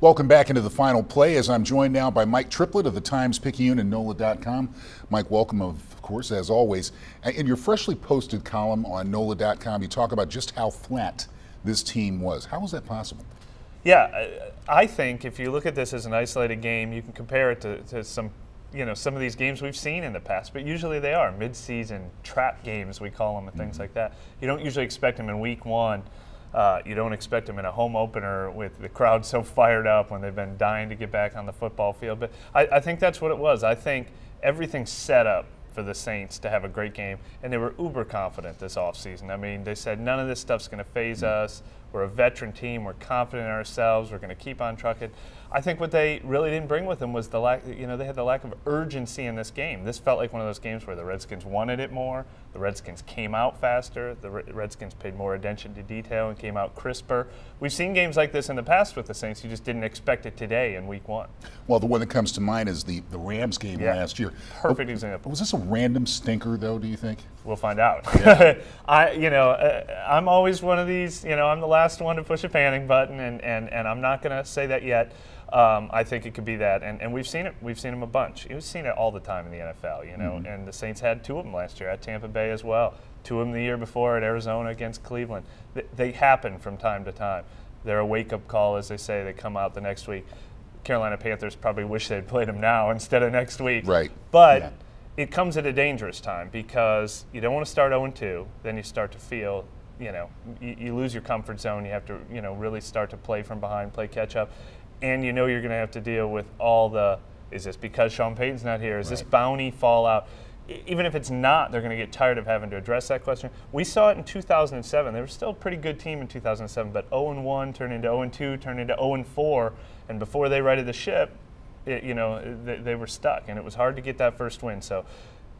Welcome back into the final play as I'm joined now by Mike Triplett of the Times-Picayune and NOLA.com. Mike, welcome, of course, as always. In your freshly posted column on NOLA.com, you talk about just how flat this team was. How was that possible? Yeah, I think if you look at this as an isolated game, you can compare it to some of these games we've seen in the past, but usually they are mid-season trap games, we call them, and things like that. You don't usually expect them in week one. You don't expect them in a home opener with the crowd so fired up when they've been dying to get back on the football field. But I think that's what it was. I think everything's set up for the Saints to have a great game, and they were uber confident this offseason. I mean, they said none of this stuff's going to phase us. We're a veteran team. We're confident in ourselves. We're going to keep on trucking. I think what they really didn't bring with them was the lack. They had the lack of urgency in this game. This felt like one of those games where the Redskins wanted it more. The Redskins came out faster. The Redskins paid more attention to detail and came out crisper. We've seen games like this in the past with the Saints. You just didn't expect it today in Week 1. Well, the one that comes to mind is the Rams game last year. Perfect example. Was this a random stinker, though? Do you think? We'll find out. Yeah. I'm always one of these. I'm the last one to push a panic button, and I'm not going to say that yet. I think it could be that, and we've seen it. We've seen them a bunch. We've seen it all the time in the NFL, And the Saints had 2 of them last year at Tampa Bay as well. 2 of them the year before at Arizona against Cleveland. They happen from time to time. They're a wake-up call, as they say. They come out the next week. Carolina Panthers probably wish they'd played them now instead of next week. Right. But it comes at a dangerous time because you don't want to start 0-2. Then you start to feel, you lose your comfort zone. You have to, really start to play from behind, play catch-up. And you're going to have to deal with all the, is this because Sean Payton's not here? Is this bounty fallout? Even if it's not, they're going to get tired of having to address that question. We saw it in 2007. They were still a pretty good team in 2007, but 0-1 turned into 0-2, turned into 0-4, and before they righted the ship, they were stuck, and it was hard to get that first win. So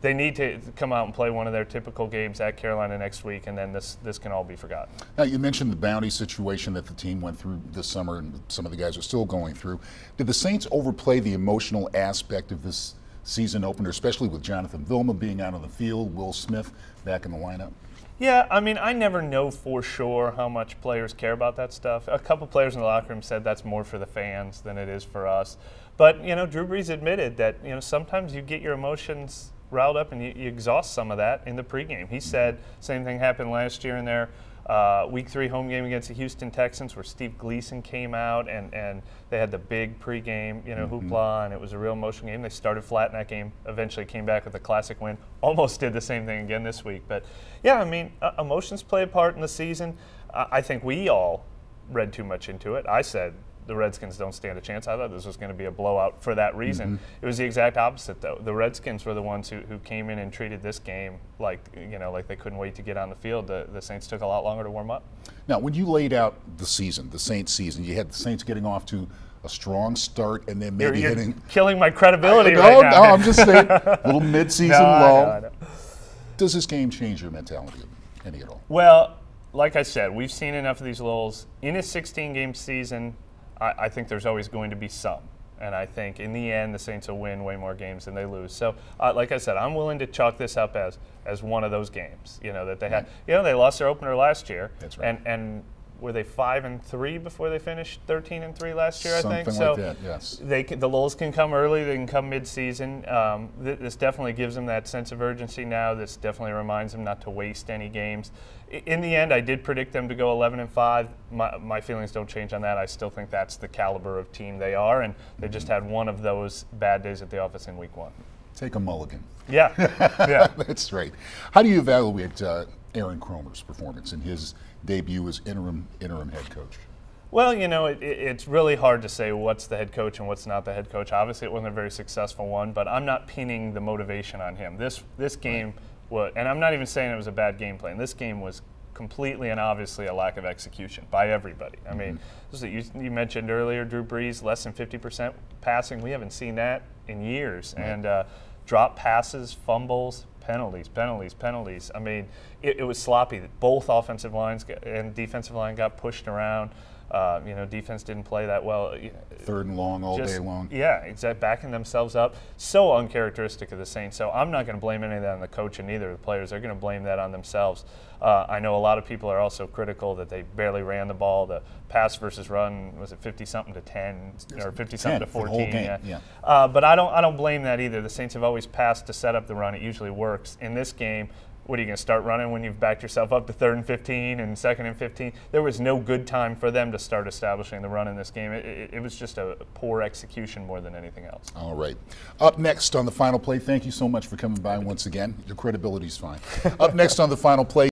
they need to come out and play one of their typical games at Carolina next week, and then this can all be forgotten. Now, you mentioned the bounty situation that the team went through this summer, and some of the guys are still going through. Did the Saints overplay the emotional aspect of this season opener, especially with Jonathan Vilma being out on the field, Will Smith back in the lineup? Yeah, I mean, I never know for sure how much players care about that stuff. A couple players in the locker room said that's more for the fans than it is for us. But, Drew Brees admitted that, sometimes you get your emotions riled up and you exhaust some of that in the pregame. He said same thing happened last year in their Week 3 home game against the Houston Texans where Steve Gleason came out and they had the big pregame, hoopla, and it was a real emotional game. They started flat in that game, eventually came back with a classic win. Almost did the same thing again this week. But, yeah, I mean, emotions play a part in the season. I think we all read too much into it. I said the Redskins don't stand a chance. I thought this was going to be a blowout for that reason. It was the exact opposite, though. The Redskins were the ones who came in and treated this game like they couldn't wait to get on the field. The Saints took a lot longer to warm up. Now, when you laid out the Saints season, you had the Saints getting off to a strong start and then maybe you're killing my credibility right now. No, I'm just saying, a little mid-season lull. I know. Does this game change your mentality any at all? Well, like I said, we've seen enough of these lulls. In a 16-game season, I think there's always going to be some. And I think in the end, the Saints will win way more games than they lose. So, like I said, I'm willing to chalk this up as one of those games, that they had. They lost their opener last year. That's right. And were they 5-3 before they finished 13-3 last year, I think? Something like that, yes. The lulls can come early. They can come mid-season. This definitely gives them that sense of urgency now. This definitely reminds them not to waste any games. In the end, I did predict them to go 11-5. My feelings don't change on that. I still think that's the caliber of team they are, and they just had one of those bad days at the office in Week 1. Take a mulligan. Yeah, yeah. That's right. How do you evaluate Aaron Kromer's performance in his debut as interim head coach? Well, it's really hard to say what's the head coach and what's not the head coach. Obviously, it wasn't a very successful one, but I'm not pinning the motivation on him. This game was, and I'm not even saying it was a bad game plan. This game was completely and obviously a lack of execution by everybody. I mean, you mentioned earlier, Drew Brees, less than 50% passing. We haven't seen that in years. Right. And drop passes, fumbles, penalties. I mean, it was sloppy. Both offensive lines and defensive line got pushed around. Defense didn't play that well. Third and long all day long. Yeah, exactly. Backing themselves up. So uncharacteristic of the Saints. So I'm not going to blame any of that on the coach and neither of the players. They're going to blame that on themselves. I know a lot of people are also critical that they barely ran the ball. The pass versus run, was it 50-something to 10 or 50-something to 14? The whole game. Yeah. But I don't blame that either. The Saints have always passed to set up the run. It usually works. In this game, what are you going to start running when you've backed yourself up to 3rd and 15 and 2nd and 15? There was no good time for them to start establishing the run in this game. It was just a poor execution more than anything else. All right. Up next on the final play, thank you so much for coming by once again. Your credibility's fine. Up next on the final play.